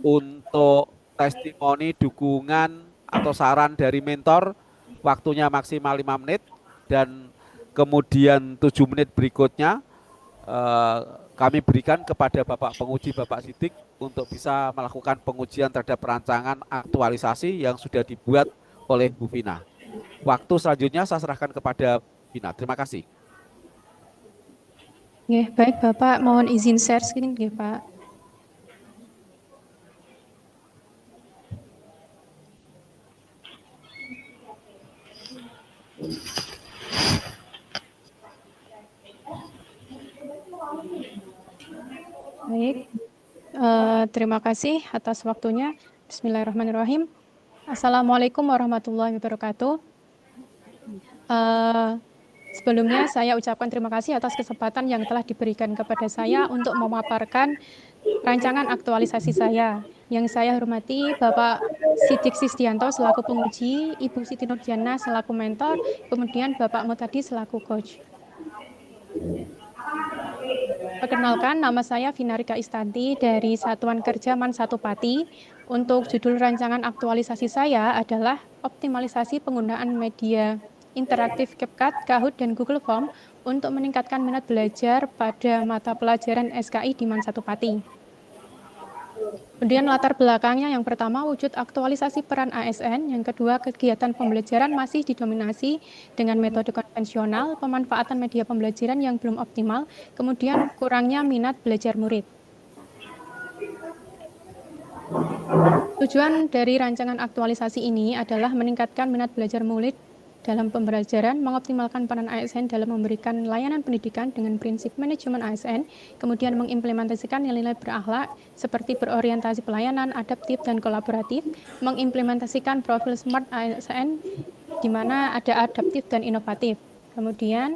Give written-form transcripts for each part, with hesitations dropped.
Untuk testimoni, dukungan, atau saran dari mentor, waktunya maksimal 5 menit. Dan kemudian 7 menit berikutnya eh, kami berikan kepada Bapak penguji, Bapak Sidik, untuk bisa melakukan pengujian terhadap rancangan aktualisasi yang sudah dibuat oleh Bu Vina. Waktu selanjutnya saya serahkan kepada Vina. Terima kasih. Nggih, baik Bapak, mohon izin share screen nggih, Pak. Baik, terima kasih atas waktunya. Bismillahirrahmanirrahim. Assalamualaikum warahmatullahi wabarakatuh. Eh, Sebelumnya saya ucapkan terima kasih atas kesempatan yang telah diberikan kepada saya untuk memaparkan rancangan aktualisasi saya. Yang saya hormati Bapak Sidik Sisdianto selaku penguji, Ibu Siti Nurjana selaku mentor, kemudian Bapak Mutadi selaku coach. Perkenalkan, nama saya Vinarika Istanti dari Satuan Kerja Man 1 Pati. Untuk judul rancangan aktualisasi saya adalah optimalisasi penggunaan media interaktif CapCut, Kahoot, dan Google Form untuk meningkatkan minat belajar pada mata pelajaran SKI di Man 1 Pati. Kemudian latar belakangnya yang pertama wujud aktualisasi peran ASN, yang kedua kegiatan pembelajaran masih didominasi dengan metode konvensional, pemanfaatan media pembelajaran yang belum optimal, kemudian kurangnya minat belajar murid. Tujuan dari rancangan aktualisasi ini adalah meningkatkan minat belajar murid dalam pembelajaran, mengoptimalkan peran ASN dalam memberikan layanan pendidikan dengan prinsip manajemen ASN, kemudian mengimplementasikan nilai-nilai berakhlak seperti berorientasi pelayanan, adaptif, dan kolaboratif, mengimplementasikan profil SMART ASN di mana ada adaptif dan inovatif. Kemudian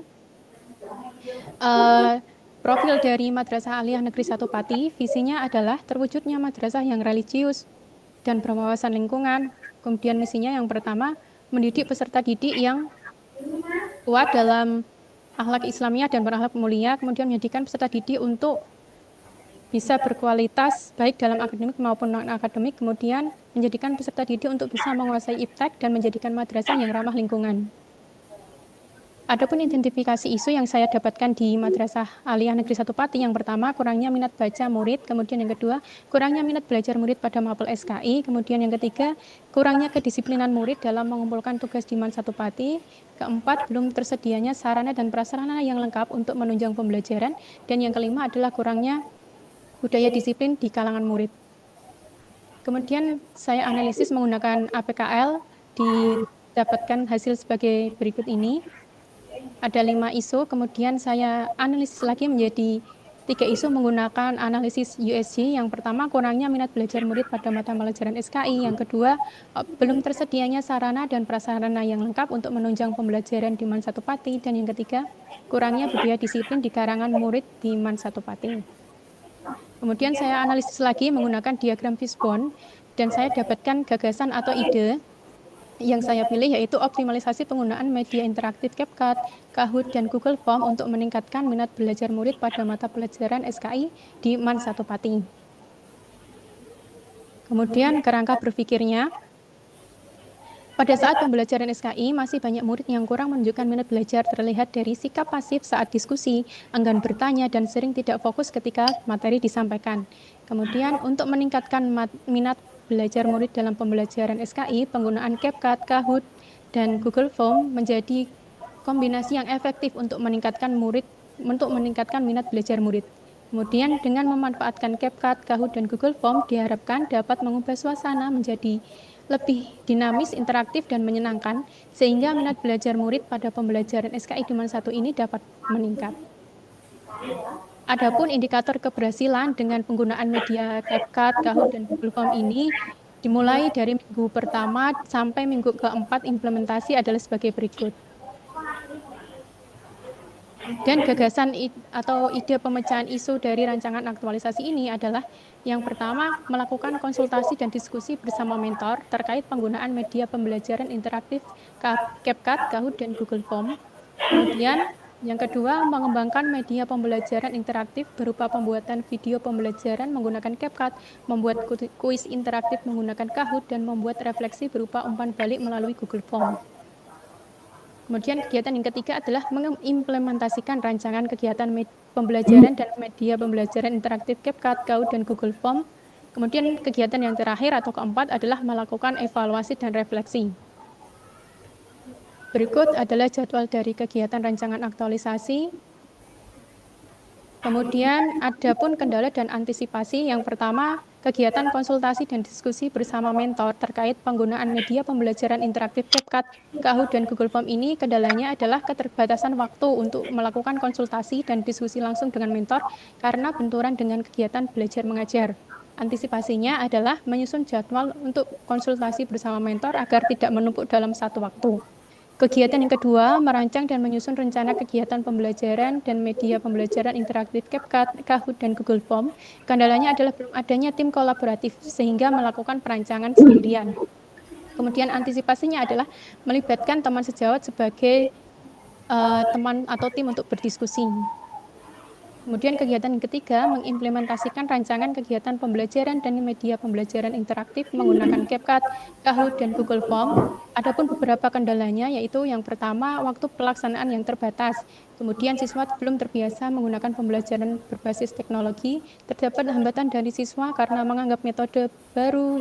profil dari Madrasah Aliyah Negeri 1 Pati, visinya adalah terwujudnya madrasah yang religius dan berwawasan lingkungan. Kemudian misinya yang pertama, mendidik peserta didik yang kuat dalam akhlak Islamiyah dan berakhlak mulia, kemudian menjadikan peserta didik untuk bisa berkualitas baik dalam akademik maupun non-akademik, kemudian menjadikan peserta didik untuk bisa menguasai iptek dan menjadikan madrasah yang ramah lingkungan. Adapun identifikasi isu yang saya dapatkan di Madrasah Aliyah Negeri 1 Pati, yang pertama kurangnya minat baca murid, kemudian yang kedua kurangnya minat belajar murid pada mapel SKI, kemudian yang ketiga kurangnya kedisiplinan murid dalam mengumpulkan tugas di Man 1 Pati, keempat belum tersedianya sarana dan prasarana yang lengkap untuk menunjang pembelajaran, dan yang kelima adalah kurangnya budaya disiplin di kalangan murid. Kemudian saya analisis menggunakan APKL, didapatkan hasil sebagai berikut ini. Ada 5 isu, kemudian saya analisis lagi menjadi 3 isu menggunakan analisis USG. Yang pertama, kurangnya minat belajar murid pada mata pelajaran SKI. Yang kedua, belum tersedianya sarana dan prasarana yang lengkap untuk menunjang pembelajaran di Man 1 Pati. Dan yang ketiga, kurangnya budaya disiplin di kalangan murid di Man 1 Pati. Kemudian saya analisis lagi menggunakan diagram fishbone, dan saya dapatkan gagasan atau ide yang saya pilih yaitu optimalisasi penggunaan media interaktif CapCut, Kahoot, dan Google Form untuk meningkatkan minat belajar murid pada mata pelajaran SKI di Man 1 Pati. Kemudian kerangka berpikirnya, pada saat pembelajaran SKI, masih banyak murid yang kurang menunjukkan minat belajar terlihat dari sikap pasif saat diskusi, enggan bertanya, dan sering tidak fokus ketika materi disampaikan. Kemudian untuk meningkatkan minat belajar murid dalam pembelajaran SKI, penggunaan CapCut, Kahoot, dan Google Form menjadi kombinasi yang efektif untuk meningkatkan minat belajar murid. Kemudian dengan memanfaatkan CapCut, Kahoot, dan Google Form diharapkan dapat mengubah suasana menjadi lebih dinamis, interaktif, dan menyenangkan, sehingga minat belajar murid pada pembelajaran SKI di Man 1 ini dapat meningkat. Adapun indikator keberhasilan dengan penggunaan media CapCut, Kahoot, dan Google Form ini dimulai dari minggu pertama sampai minggu keempat implementasi adalah sebagai berikut. Dan gagasan atau ide pemecahan isu dari rancangan aktualisasi ini adalah yang pertama, melakukan konsultasi dan diskusi bersama mentor terkait penggunaan media pembelajaran interaktif CapCut, Kahoot, dan Google Form. Kemudian, Yang kedua, mengembangkan media pembelajaran interaktif berupa pembuatan video pembelajaran menggunakan CapCut, membuat kuis interaktif menggunakan Kahoot, dan membuat refleksi berupa umpan balik melalui Google Form. Kemudian kegiatan yang ketiga adalah mengimplementasikan rancangan kegiatan pembelajaran dan media pembelajaran interaktif CapCut, Kahoot, dan Google Form. Kemudian kegiatan yang terakhir atau keempat adalah melakukan evaluasi dan refleksi. Berikut adalah jadwal dari kegiatan rancangan aktualisasi. Kemudian ada pun kendala dan antisipasi. Yang pertama, kegiatan konsultasi dan diskusi bersama mentor terkait penggunaan media pembelajaran interaktif CapCut, Kahoot, dan Google Form ini kendalanya adalah keterbatasan waktu untuk melakukan konsultasi dan diskusi langsung dengan mentor karena benturan dengan kegiatan belajar mengajar. Antisipasinya adalah menyusun jadwal untuk konsultasi bersama mentor agar tidak menumpuk dalam satu waktu. Kegiatan yang kedua, merancang dan menyusun rencana kegiatan pembelajaran dan media pembelajaran interaktif CapCut, Kahoot, dan Google Form. Kendalanya adalah belum adanya tim kolaboratif sehingga melakukan perancangan sendirian. Kemudian antisipasinya adalah melibatkan teman sejawat sebagai teman atau tim untuk berdiskusi. Kemudian kegiatan yang ketiga, mengimplementasikan rancangan kegiatan pembelajaran dan media pembelajaran interaktif menggunakan CapCut, Kahoot, dan Google Form. Adapun beberapa kendalanya yaitu yang pertama, waktu pelaksanaan yang terbatas. Kemudian siswa belum terbiasa menggunakan pembelajaran berbasis teknologi. Terdapat hambatan dari siswa karena menganggap metode baru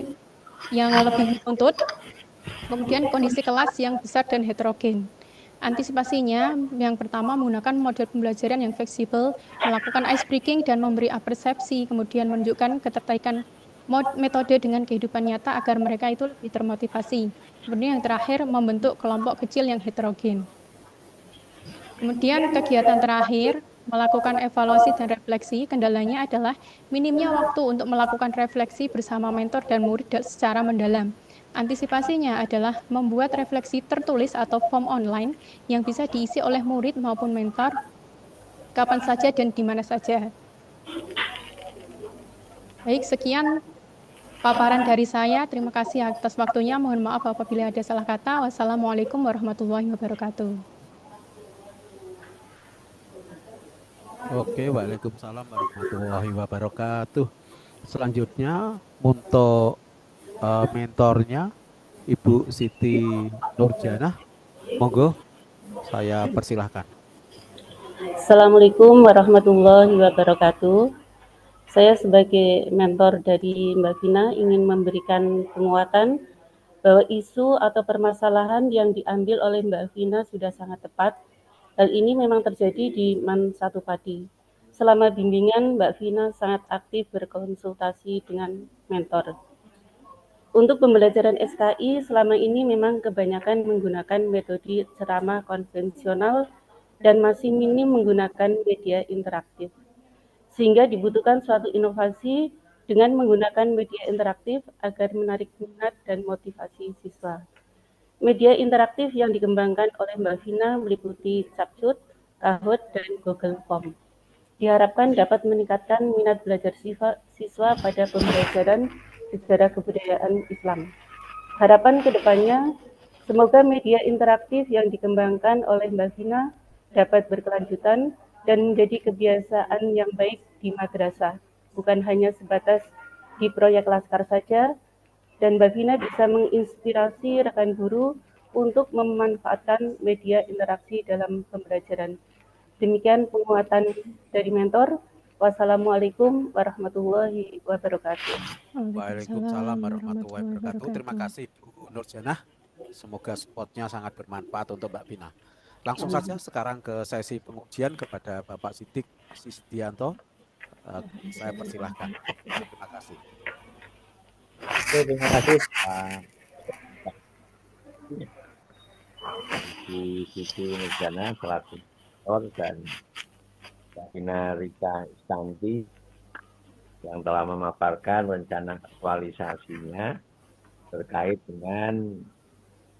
yang lebih menuntut. Kemudian kondisi kelas yang besar dan heterogen. Antisipasinya, yang pertama menggunakan model pembelajaran yang fleksibel, melakukan ice breaking dan memberi persepsi, kemudian menunjukkan ketertarikan metode dengan kehidupan nyata agar mereka itu lebih termotivasi. Kemudian yang terakhir, membentuk kelompok kecil yang heterogen. Kemudian kegiatan terakhir, melakukan evaluasi dan refleksi. Kendalanya adalah minimnya waktu untuk melakukan refleksi bersama mentor dan murid secara mendalam. Antisipasinya adalah membuat refleksi tertulis atau form online yang bisa diisi oleh murid maupun mentor kapan saja dan di mana saja. Baik, sekian paparan dari saya. Terima kasih atas waktunya. Mohon maaf apabila ada salah kata. Wassalamualaikum warahmatullahi wabarakatuh. Oke, Waalaikumsalam warahmatullahi wabarakatuh. Selanjutnya untuk mentornya Ibu Siti Nurjanah, monggo saya persilahkan. Assalamualaikum warahmatullahi wabarakatuh. Saya sebagai mentor dari Mbak Vina ingin memberikan penguatan bahwa isu atau permasalahan yang diambil oleh Mbak Vina sudah sangat tepat. Hal ini memang terjadi di MAN 1 Padi. Selama bimbingan, Mbak Vina sangat aktif berkonsultasi dengan mentor. Untuk pembelajaran SKI selama ini memang kebanyakan menggunakan metode ceramah konvensional dan masih minim menggunakan media interaktif. Sehingga dibutuhkan suatu inovasi dengan menggunakan media interaktif agar menarik minat dan motivasi siswa. Media interaktif yang dikembangkan oleh Mbak Vina meliputi Capcut, Kahoot, dan Google Form. Diharapkan dapat meningkatkan minat belajar siswa pada pembelajaran sejarah kebudayaan Islam. Harapan kedepannya, semoga media interaktif yang dikembangkan oleh Mbak Vina dapat berkelanjutan dan menjadi kebiasaan yang baik di madrasah, bukan hanya sebatas di proyek Laskar saja, dan Mbak Vina bisa menginspirasi rekan guru untuk memanfaatkan media interaksi dalam pembelajaran. Demikian penguatan dari mentor. Wassalamualaikum warahmatullahi wabarakatuh. Waalaikumsalam warahmatullahi wabarakatuh. Terima kasih Bu Nurjanah. Semoga spotnya sangat bermanfaat untuk Mbak Vina. Langsung saja sekarang ke sesi pengujian kepada Bapak Sidik Sisdianto. Saya persilahkan. Terima kasih. Oke, terima kasih Pak Ibu Siti Nurjana selaku mentor dan Mbak Vina Rika Istanti yang telah memaparkan rencana aktualisasinya terkait dengan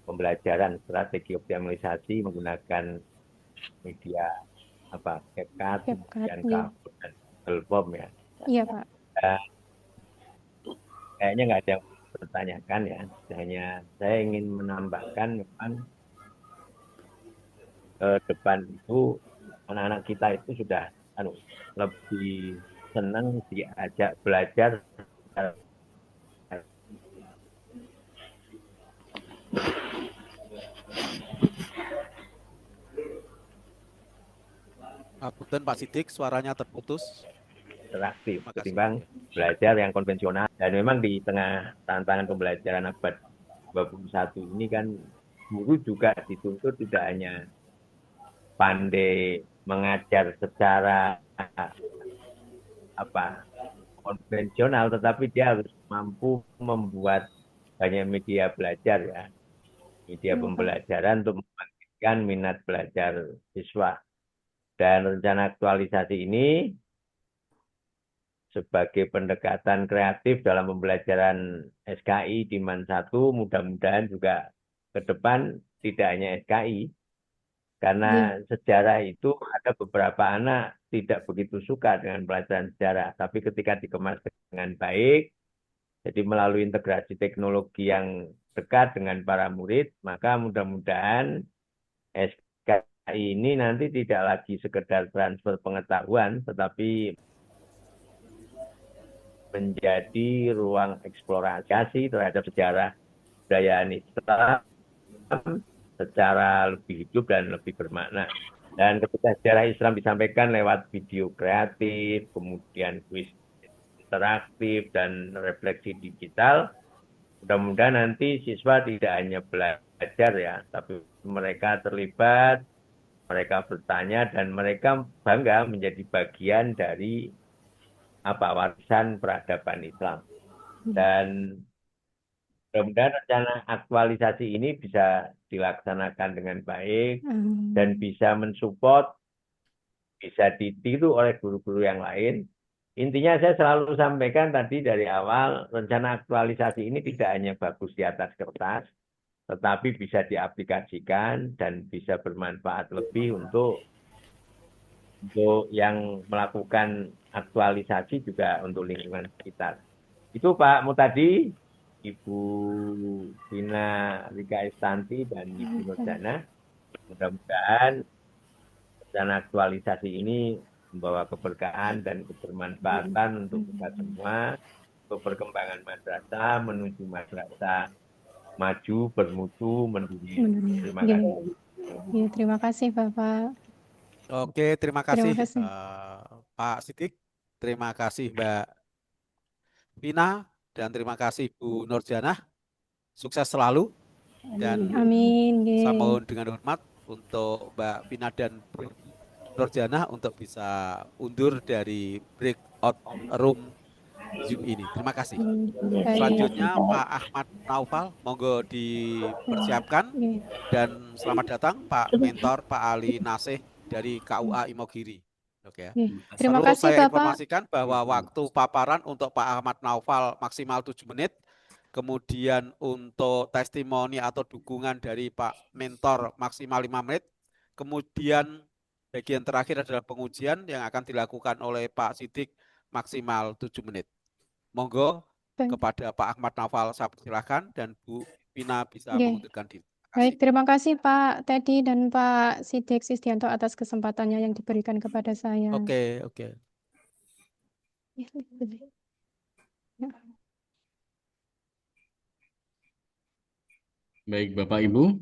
pembelajaran strategi optimalisasi menggunakan media CapCut, kemudian Kahoot dan Google Form ya. Iya Pak. Kayaknya nggak ada yang bertanyakan ya. Hanya saya ingin menambahkan memang ke depan itu anak-anak kita itu sudah lebih senang diajak belajar. Punten Pak Sidik, suaranya terputus. Interaktif Terima kasih. ketimbang belajar yang konvensional. Dan memang di tengah tantangan pembelajaran abad 21 ini kan guru juga dituntut tidak hanya pandai mengajar secara konvensional, tetapi dia harus mampu membuat banyak media belajar ya, media pembelajaran untuk membangkitkan minat belajar siswa. Dan rencana aktualisasi ini sebagai pendekatan kreatif dalam pembelajaran SKI di MAN 1, mudah-mudahan juga ke depan tidak hanya SKI, karena sejarah itu ada beberapa anak tidak begitu suka dengan pelajaran sejarah, tapi ketika dikemas dengan baik, jadi melalui integrasi teknologi yang dekat dengan para murid, maka mudah-mudahan SKI ini nanti tidak lagi sekedar transfer pengetahuan, tetapi menjadi ruang eksplorasi terhadap sejarah budaya Islam secara lebih hidup dan lebih bermakna. Dan ketika sejarah Islam disampaikan lewat video kreatif, kemudian kuis interaktif, dan refleksi digital, mudah-mudahan nanti siswa tidak hanya belajar ya, tapi mereka terlibat, mereka bertanya, dan mereka bangga menjadi bagian dari warisan peradaban Islam. Dan mudah-mudahan rencana aktualisasi ini bisa dilaksanakan dengan baik dan bisa mensupport, bisa ditiru oleh guru-guru yang lain. Intinya saya selalu sampaikan tadi dari awal, rencana aktualisasi ini tidak hanya bagus di atas kertas, tetapi bisa diaplikasikan dan bisa bermanfaat lebih untuk yang melakukan aktualisasi juga untuk lingkungan sekitar. Itu Pak Mutadi, Ibu Vina Rika Estanti, dan Ibu Nurjana. Mudah-mudahan rencana aktualisasi ini membawa keberkahan dan kebermanfaatan untuk kita semua, untuk perkembangan madrasah menuju madrasah maju, bermutu, mendunia. Terima kasih. Ya, terima kasih Bapak. Oke, terima kasih, kasih. Pak Sidik. Terima kasih Mbak Vina dan terima kasih Bu Nurjanah. Sukses selalu dan Amin. saya mohon dengan hormat untuk Mbak Vina dan Bu Nurjanah untuk bisa undur dari breakout room Zoom ini. Terima kasih. Selanjutnya Pak Ahmad Naufal, monggo dipersiapkan dan selamat datang Pak Mentor Pak Ali Nasih dari KUA Imogiri. Oke. Terima Perlu kasih saya Bapak. informasikan bahwa waktu paparan untuk Pak Ahmad Naufal maksimal 7 menit. Kemudian untuk testimoni atau dukungan dari Pak Mentor maksimal 5 menit. Kemudian bagian terakhir adalah pengujian yang akan dilakukan oleh Pak Sidik maksimal 7 menit. Monggo kepada Pak Ahmad Naufal saya persilahkan dan Bu Vina bisa mengundurkan diri. Baik, terima kasih Pak Teddy dan Pak Sidik Sisdianto atas kesempatannya yang diberikan kepada saya. Oke. Baik, Bapak Ibu,